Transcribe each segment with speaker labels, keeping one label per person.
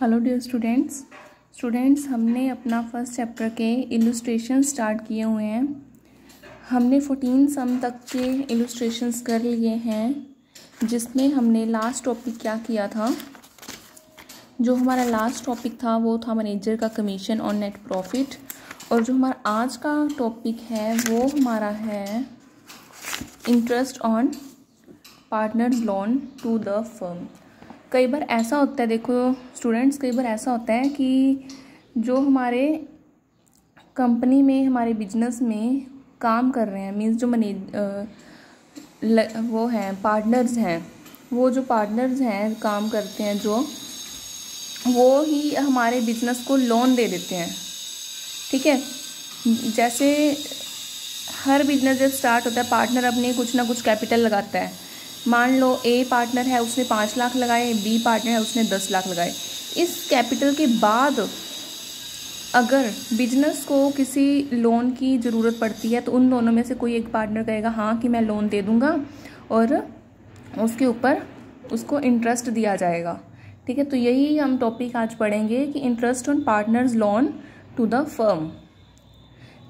Speaker 1: Hello dear students हमने अपना first chapter के इलस्ट्रेशन स्टार्ट किए हुए हैं। हमने 14 सम तक के इलस्ट्रेशंस कर लिए हैं, जिसमें हमने लास्ट टॉपिक क्या किया था। जो हमारा लास्ट टॉपिक था वो था मैनेजर का कमीशन ऑन नेट प्रॉफिट, और जो हमारा आज का टॉपिक है वो हमारा है interest on partners loan to the firm. कई बार ऐसा होता है, देखो स्टूडेंट्स, कई बार ऐसा होता है कि जो हमारे कंपनी में, हमारे बिजनेस में काम कर रहे हैं, मीन्स जो वो हैं पार्टनर्स हैं, वो जो पार्टनर्स हैं काम करते हैं, जो वो ही हमारे बिजनेस को लोन दे देते हैं। ठीक है, जैसे हर बिजनेस जब स्टार्ट होता है, पार्टनर अपने कुछ ना कुछ कैपिटल लगाता है। मान लो ए पार्टनर है, उसने 5 लाख लगाए, बी पार्टनर है, उसने 10 लाख लगाए। इस कैपिटल के बाद अगर बिजनेस को किसी लोन की ज़रूरत पड़ती है तो उन दोनों में से कोई एक पार्टनर कहेगा हाँ कि मैं लोन दे दूँगा, और उसके ऊपर उसको इंटरेस्ट दिया जाएगा। ठीक है, तो यही हम टॉपिक आज पढ़ेंगे कि interest on partners loan to the firm.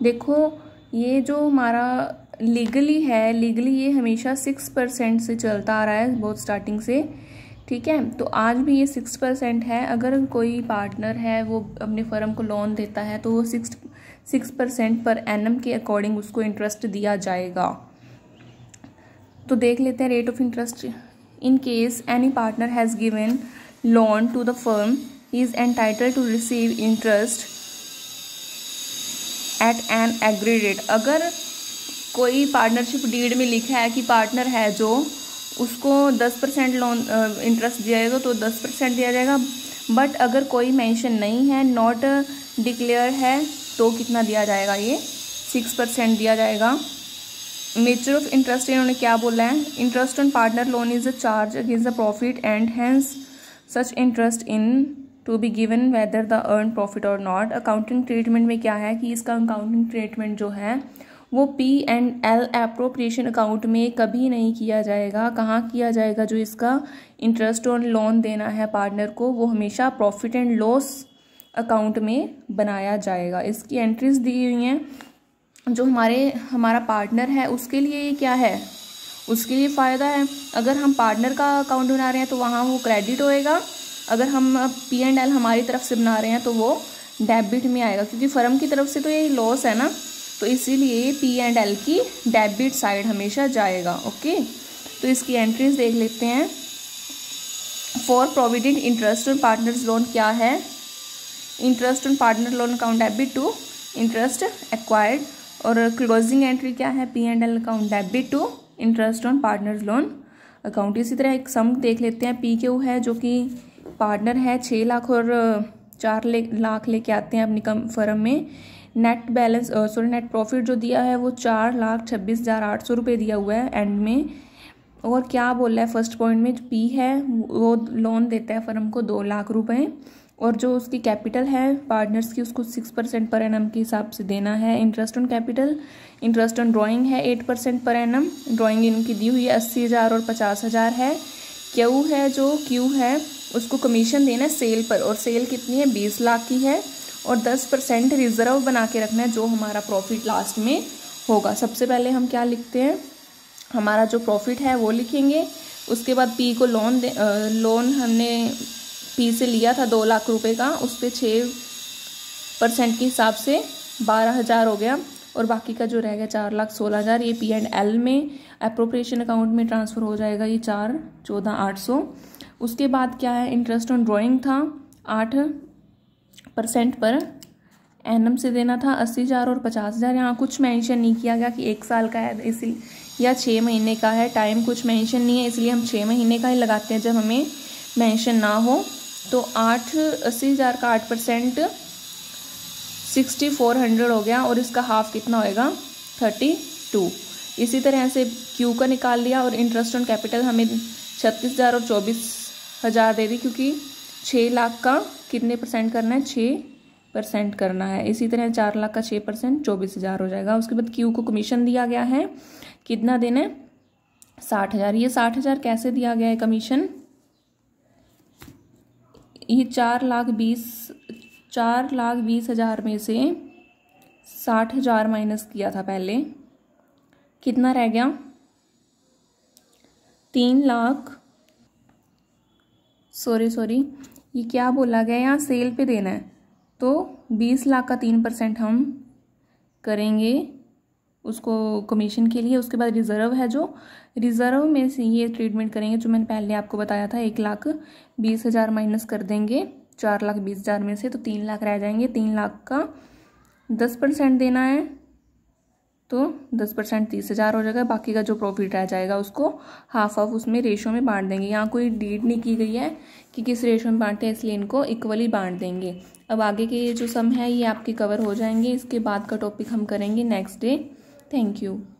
Speaker 1: देखो ये जो हमारा लीगली है, लीगली ये हमेशा 6% से चलता आ रहा है, बहुत स्टार्टिंग से। ठीक है, तो आज भी ये 6% है। अगर कोई पार्टनर है वो अपने फर्म को लोन देता है तो वो 6% पर एनम के अकॉर्डिंग उसको इंटरेस्ट दिया जाएगा। तो देख लेते हैं rate of interest. In case any partner has given loan to the firm, he is entitled to receive interest at an agreed rate. अगर कोई पार्टनरशिप डीड में लिखा है कि पार्टनर है जो, उसको 10% लोन इंटरेस्ट दिया जाएगा तो 10% दिया जाएगा। बट अगर कोई मेंशन नहीं है, नॉट डिक्लेयर है, तो कितना दिया जाएगा? ये 6% दिया जाएगा। नेचर ऑफ इंटरेस्ट इन्होंने क्या बोला है? Interest on partner loan is a charge against the profit and hence such interest in to be given whether the earn profit और नॉट। अकाउंटिंग ट्रीटमेंट में क्या है कि इसका अकाउंटिंग ट्रीटमेंट जो है वो P&L एप्रोप्रिएशन अकाउंट में कभी नहीं किया जाएगा। कहाँ किया जाएगा? जो इसका इंटरेस्ट ऑन लोन देना है पार्टनर को, वो हमेशा प्रॉफिट एंड लॉस अकाउंट में बनाया जाएगा। इसकी एंट्रीज दी हुई हैं। जो हमारा पार्टनर है उसके लिए ये क्या है? उसके लिए फ़ायदा है। अगर हम पार्टनर का अकाउंट बना रहे हैं तो वहाँ वो क्रेडिट होएगा। अगर हम P&L हमारी तरफ से बना रहे हैं तो वो डेबिट में आएगा, क्योंकि फर्म की तरफ से तो ये लॉस है ना, तो इसीलिए P&L की डेबिट साइड हमेशा जाएगा। ओके, तो इसकी एंट्रीज देख लेते हैं। For provident interest on partners loan क्या है? Interest on partner loan account debit to interest acquired. और क्लोजिंग एंट्री क्या है? P&L account debit to interest on partners loan account. इसी तरह एक सम देख लेते हैं। PQ है जो कि पार्टनर है, 6 लाख और 4 लाख लेके आते हैं अपनी फर्म में। नेट बैलेंस नेट प्रॉफिट जो दिया है वो 4,26,800 रुपये दिया हुआ है एंड में। और क्या बोल रहा है फर्स्ट पॉइंट में? जो P है वो लोन देता है फर्म को 2 लाख रुपए, और जो उसकी कैपिटल है पार्टनर्स की उसको 6% पर एनम के हिसाब से देना है। Interest on capital, interest on drawing है 8% पर एनम। ड्राइंग इनकी दी हुई है 80,000 और 50,000 है। Q है जो Q है उसको कमीशन देना है सेल पर, और सेल कितनी है? 20 लाख की है, और 10% रिजर्व बना के रखना है जो हमारा प्रॉफिट लास्ट में होगा। सबसे पहले हम क्या लिखते हैं? हमारा जो प्रॉफिट है वो लिखेंगे। उसके बाद P को लोन हमने P से लिया था 2 लाख रुपए का, उस पर 6% के हिसाब से 12,000 हो गया, और बाकी का जो रह गया 4,16,000 ये P&L में एप्रोप्रिएशन अकाउंट में ट्रांसफ़र हो जाएगा, ये 4,14,800। उसके बाद क्या है? इंटरेस्ट ऑन ड्राइंग था 8% पर एनम से देना था 80,000 और 50,000। यहाँ कुछ मेंशन नहीं किया गया कि 1 साल का है इसलिए या 6 महीने का है, टाइम कुछ मेंशन नहीं है, इसलिए हम 6 महीने का ही लगाते हैं जब हमें मेंशन ना हो। तो 80,000 का 8% 6,400 हो गया, और इसका हाफ कितना होएगा? 32। इसी तरह से Q का निकाल लिया, और इंटरेस्ट ऑन कैपिटल हमें 36,000 और 24,000 दे दी, क्योंकि 6 लाख का कितने परसेंट करना है? 6% करना है। इसी तरह 4 लाख का 6% 24,000 हो जाएगा। उसके बाद Q को कमीशन दिया गया है, कितना देना है? 60,000। ये 60,000 कैसे दिया गया है कमीशन? ये 4,20,000 में से 60,000 माइनस किया था पहले, कितना रह गया? 3,00,000 सॉरी ये क्या बोला गया, यहाँ सेल पे देना है, तो 20 लाख का 3% हम करेंगे उसको कमीशन के लिए। उसके बाद रिज़र्व है, जो रिज़र्व में से ये ट्रीटमेंट करेंगे जो मैंने पहले आपको बताया था, 1,20,000 माइनस कर देंगे 4,20,000 में से, तो 3 लाख रह जाएंगे। 3 लाख का 10% देना है, तो 10% 30,000 हो जाएगा। बाकी का जो प्रॉफिट रह जाएगा उसको हाफ ऑफ उसमें रेशो में बांट देंगे। यहाँ कोई डीड नहीं की गई है कि किस रेशो में बांटे, इसलिए इनको इक्वली बांट देंगे। अब आगे के ये जो सम है ये आपके कवर हो जाएंगे। इसके बाद का टॉपिक हम करेंगे नेक्स्ट डे। Thank you.